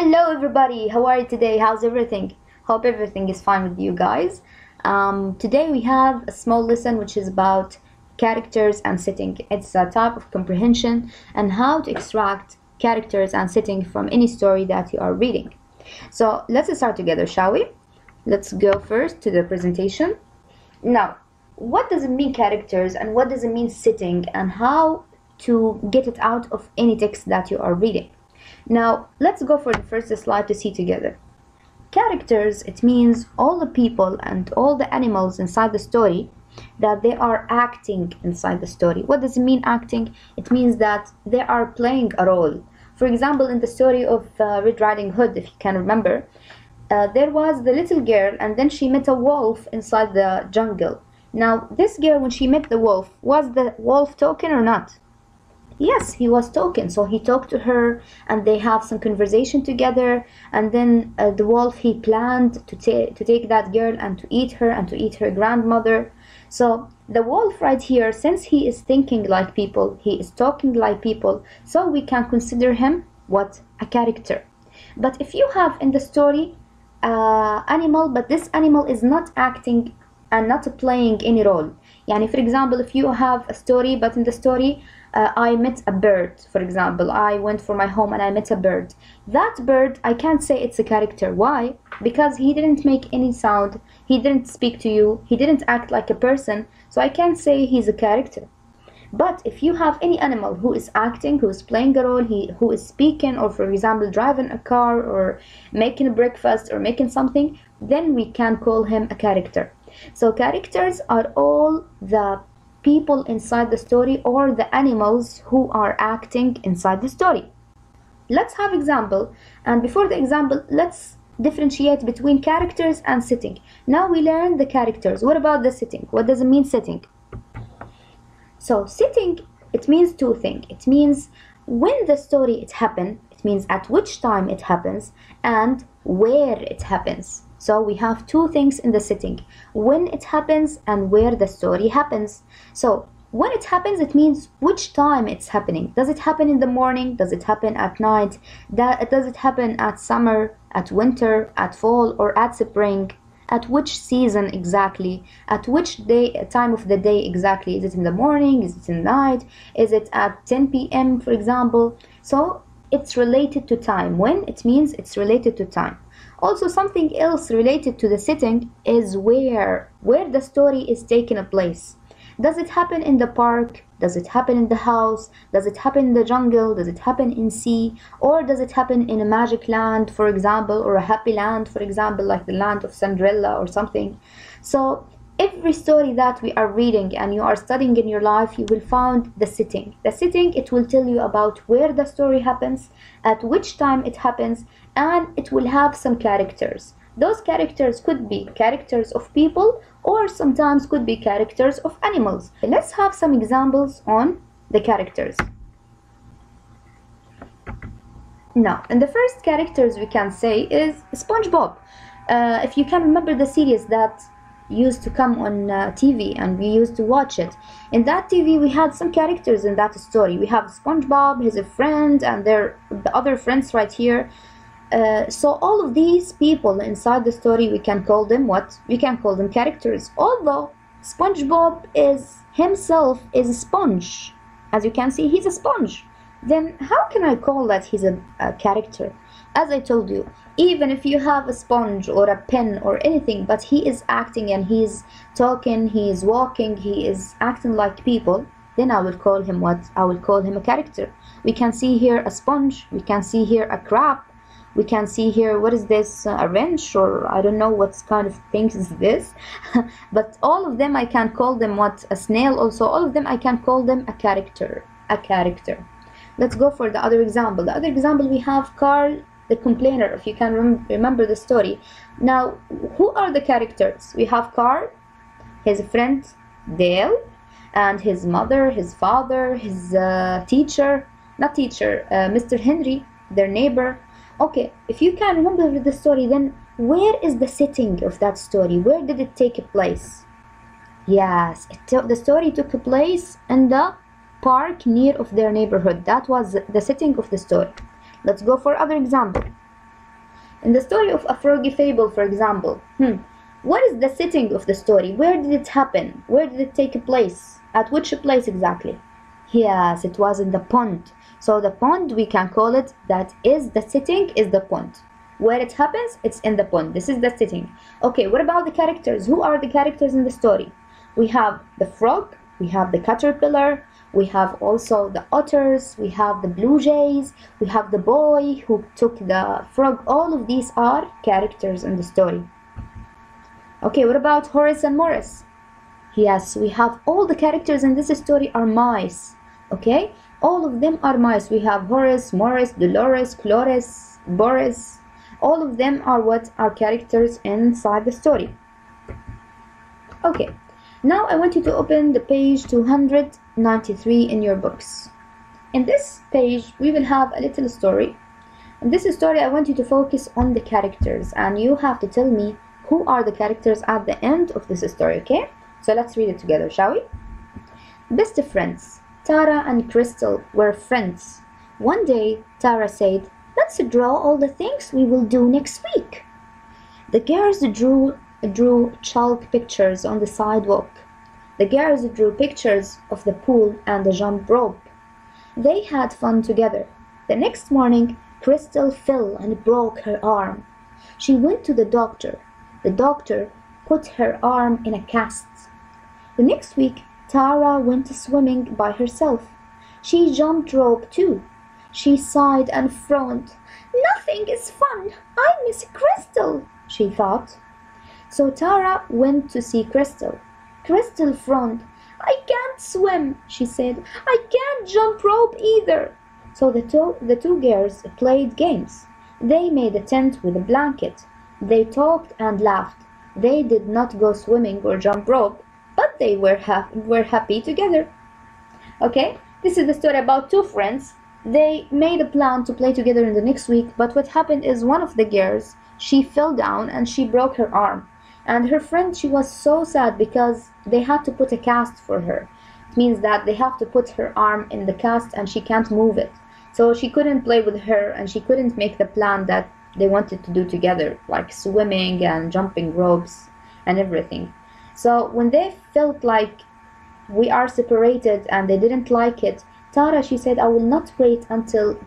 Hello everybody, how are you today? How's everything? Hope everything is fine with you guys. Today we have a small lesson which is about characters and setting. It's a type of comprehension and how to extract characters and setting from any story that you are reading. So let's start together, shall we? Let's go first to the presentation. Now, what does it mean characters and what does it mean setting and how to get it out of any text that you are reading? Now, let's go for the first slide to see together. Characters, it means all the people and all the animals inside the story that they are acting inside the story. What does it mean acting? It means that they are playing a role. For example, in the story of Red Riding Hood, if you can remember, there was the little girl and then she met a wolf inside the jungle. Now, this girl, when she met the wolf, was the wolf talking or not? Yes, he was talking. So he talked to her and they have some conversation together, and then the wolf, he planned to take that girl and to eat her and to eat her grandmother. So the wolf right here, since he is thinking like people, he is talking like people, so we can consider him what? A character. But if you have in the story animal, but this animal is not acting and not playing any role. Yani, for example, if you have a story, but in the story I met a bird, for example, I went for my home and I met a bird. That bird, I can't say it's a character. Why? Because he didn't make any sound, he didn't speak to you, he didn't act like a person, so I can't say he's a character. But if you have any animal who is acting, who is playing a role, who is speaking, or for example driving a car or making a breakfast or making something, then we can call him a character. So characters are all the people inside the story or the animals who are acting inside the story. Let's have example, and before the example, let's differentiate between characters and setting. Now we learn the characters. What about the setting? What does it mean, setting? So setting, it means two things. It means when the story it happened, it means at which time it happens and where it happens. So we have two things in the setting: when it happens and where the story happens. So when it happens, it means which time it's happening. Does it happen in the morning? Does it happen at night? Does it happen at summer, at winter, at fall, or at spring? At which season exactly? At which time of the day exactly? Is it in the morning? Is it in the night? Is it at 10 p.m. for example? So it's related to time. When, it means it's related to time. Also, something else related to the setting is where the story is taking place. Does it happen in the park? Does it happen in the house? Does it happen in the jungle? Does it happen in sea? Or does it happen in a magic land, for example, or a happy land, for example, like the land of Cinderella or something? So every story that we are reading and you are studying in your life, you will find the setting. The setting, it will tell you about where the story happens, at which time it happens, and it will have some characters. Those characters could be characters of people or sometimes could be characters of animals. Let's have some examples on the characters. Now, and the first characters we can say is SpongeBob. If you can remember the series that used to come on TV and we used to watch it. In that TV we had some characters in that story. We have SpongeBob, his friend, and the other friends right here. So all of these people inside the story, we can call them what? We can call them characters. Although SpongeBob himself is a sponge. As you can see, he's a sponge. Then how can I call that he's a character? As I told you, even if you have a sponge or a pen or anything, but he is acting and he's talking, he is walking, he is acting like people, then I will call him what? I will call him a character. We can see here a sponge, we can see here a crab, we can see here, what is this, a wrench, or I don't know what kind of things is this. But all of them I can call them what? A snail also. All of them I can call them a character. A character. Let's go for the other example. The other example, we have Carl the complainer, if you can remember the story. Now, who are the characters? We have Carl, his friend Dale, and his mother, his father, his Mr. Henry, their neighbor. Okay, if you can remember the story, then where is the setting of that story? Where did it take place? Yes, the story took place in the park near of their neighborhood. That was the setting of the story. Let's go for other example. In the story of A Froggy Fable, for example, what is the setting of the story? Where did it happen? Where did it take place? At which place exactly? Yes, it was in the pond. So the pond, we can call it, that is the setting, is the pond. Where it happens, it's in the pond. This is the setting. Okay, what about the characters? Who are the characters in the story? We have the frog, we have the caterpillar, we have also the otters, we have the blue jays, we have the boy who took the frog. All of these are characters in the story. Okay, what about Horace and Morris? Yes, we have all the characters in this story are mice. Okay, all of them are mice. We have Horace, Morris, Dolores, Cloris, Boris. All of them are what are characters inside the story. Okay, now I want you to open the page 293 in your books. In this page, we will have a little story. In this story, I want you to focus on the characters, and you have to tell me who are the characters at the end of this story, okay? So let's read it together, shall we? Best friends. Tara and Crystal were friends. One day, Tara said, "Let's draw all the things we will do next week." The girls drew chalk pictures on the sidewalk. The girls drew pictures of the pool and the jump rope. They had fun together. The next morning, Crystal fell and broke her arm. She went to the doctor. The doctor put her arm in a cast. The next week, Tara went swimming by herself. She jumped rope too. She sighed and frowned. "Nothing is fun. I miss Crystal," she thought. So Tara went to see Crystal. Crystal frowned. "I can't swim," she said. "I can't jump rope either." So the two girls played games. They made a tent with a blanket. They talked and laughed. They did not go swimming or jump rope, but they were happy together. Okay, this is the story about two friends. They made a plan to play together in the next week, but what happened is one of the girls, she fell down and she broke her arm. And her friend, she was so sad because they had to put a cast for her. It means that they have to put her arm in the cast and she can't move it. So she couldn't play with her and she couldn't make the plan that they wanted to do together, like swimming and jumping ropes and everything. So when they felt like we are separated and they didn't like it, Tara, she said, "I will not wait until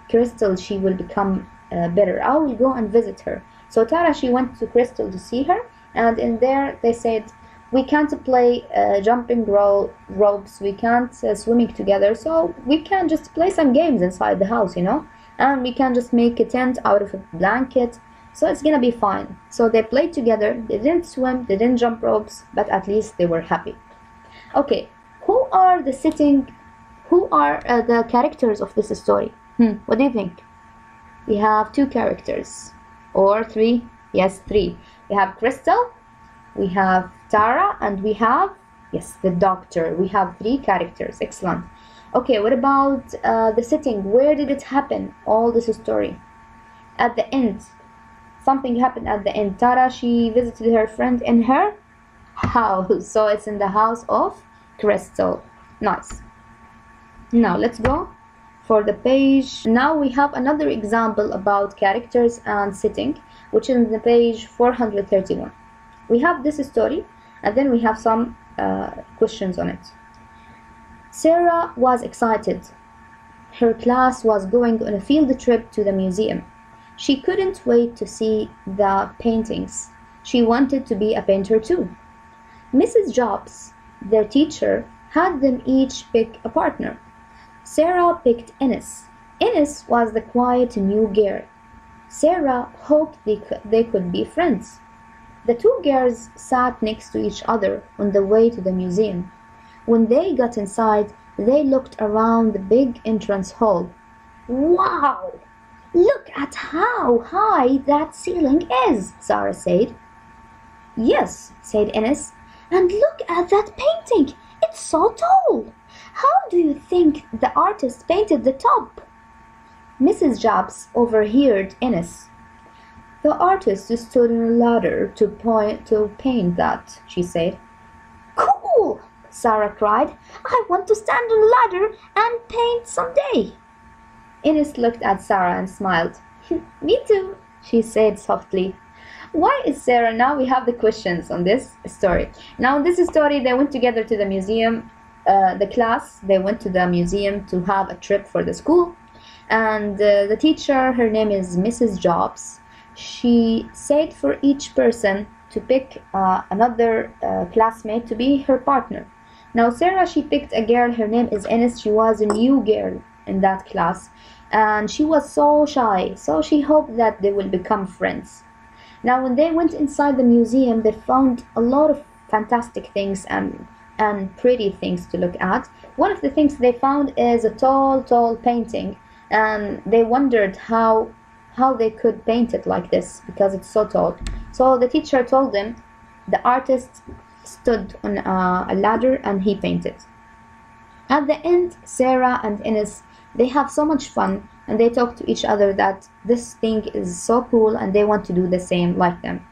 Crystal, she will become better. I will go and visit her." So Tara, she went to Crystal to see her, and in there they said, "We can't play jumping ropes, we can't swimming together, so we can just play some games inside the house, you know, and we can just make a tent out of a blanket, so it's gonna be fine." So they played together. They didn't swim, they didn't jump ropes, but at least they were happy. Okay, who are the characters of this story? What do you think? We have two characters, or three? Yes, three. We have Crystal, we have Tara, and we have, yes, the doctor. We have three characters. Excellent. Okay, what about the setting? Where did it happen? All this story. At the end. Something happened at the end. Tara, she visited her friend in her house. So it's in the house of Crystal. Nice. Now let's go for the page. Now we have another example about characters and setting, which is in the page 431. We have this story and then we have some questions on it. Sarah was excited. Her class was going on a field trip to the museum. She couldn't wait to see the paintings. She wanted to be a painter too. Mrs. Jobs, their teacher, had them each pick a partner. Sarah picked Ines. Ines was the quiet new girl. Sarah hoped they could be friends. The two girls sat next to each other on the way to the museum. When they got inside, they looked around the big entrance hall. "Wow! Look at how high that ceiling is," Sarah said. "Yes," said Ines, "and look at that painting. It's so tall. How do you think the artist painted the top?" Mrs. Jobs overheard Ines. "The artist stood on a ladder to paint that," she said. "Cool!" Sarah cried. "I want to stand on a ladder and paint someday." Ines looked at Sarah and smiled. "Me too." She said softly. Why is Sarah? Now we have the questions on this story. Now in this story, they went together to the museum. The class, they went to the museum to have a trip for the school. And the teacher, her name is Mrs. Jobs. She said for each person to pick another classmate to be her partner. Now Sarah, she picked a girl, her name is Enes. She was a new girl in that class. And she was so shy. So she hoped that they will become friends. Now when they went inside the museum, they found a lot of fantastic things and pretty things to look at. One of the things they found is a tall painting, and they wondered how they could paint it like this because it's so tall. So the teacher told them the artist stood on a ladder and he painted. At the end, Sarah and Enes, they have so much fun, and they talk to each other that this thing is so cool and they want to do the same like them.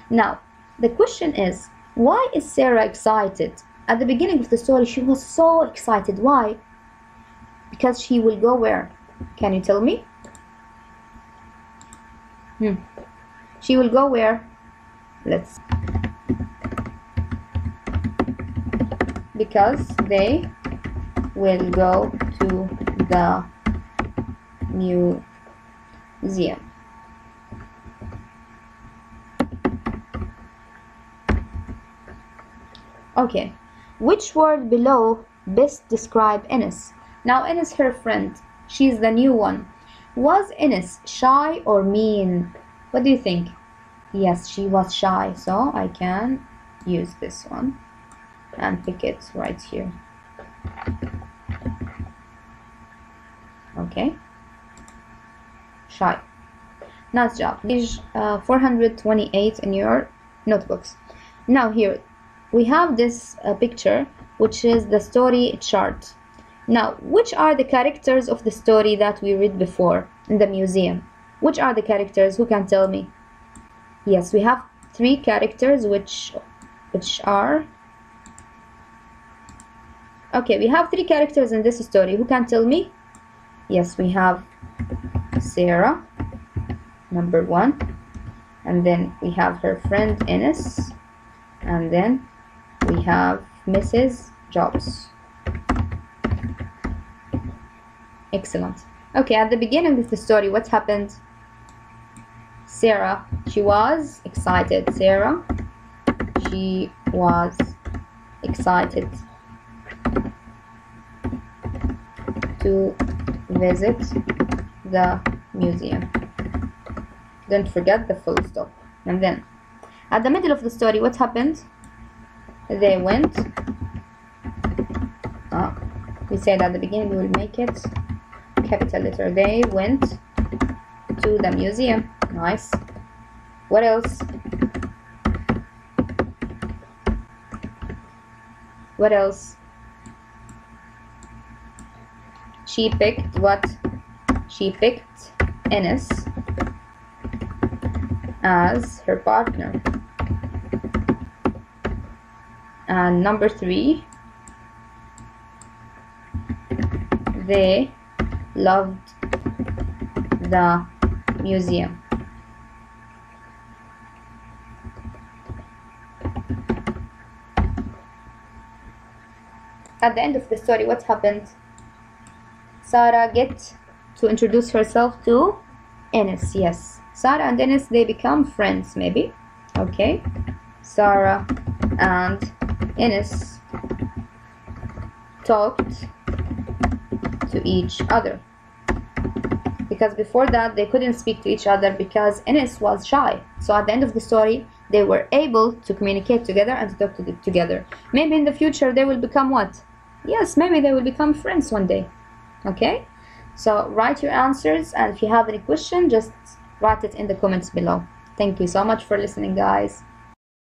Now, the question is, why is Sarah excited? At the beginning of the story, she was so excited. Why? Because she will go where? Can you tell me? She will go where? Because they will go to the museum. Okay, which word below best describe Enes? Now Enes, her friend, she's the new one. Was Enes shy or mean? What do you think? Yes, she was shy, so I can use this one and pick it right here. Okay. Shy. Nice job. Page 428 in your notebooks. Now here we have this picture, which is the story chart. Now, which are the characters of the story that we read before in the museum? Which are the characters? Who can tell me? Yes, we have 3 characters, which are... Okay, we have 3 characters in this story. Who can tell me? Yes, we have Sarah, number 1, and then we have her friend Enes, and then we have Mrs. Jobs. Excellent. Okay, at the beginning of the story, what happened? Sarah, she was excited. Sarah, she was excited to visit the museum. Don't forget the full stop. And then at the middle of the story, what happened? They went, we said at the beginning we will make it capital letter. They went to the museum. Nice. What else? What else? She picked what? She picked Enes as her partner. And number 3, they loved the museum. At the end of the story, what happened? Sarah get to introduce herself to Enes. Yes, Sarah and Enes, they become friends maybe. Okay, Sarah and Enes talked to each other, because before that they couldn't speak to each other because Enes was shy. So at the end of the story, they were able to communicate together and to talk together. Maybe in the future they will become what? Yes, maybe they will become friends one day. Okay, so write your answers, and if you have any question, just write it in the comments below. Thank you so much for listening, guys.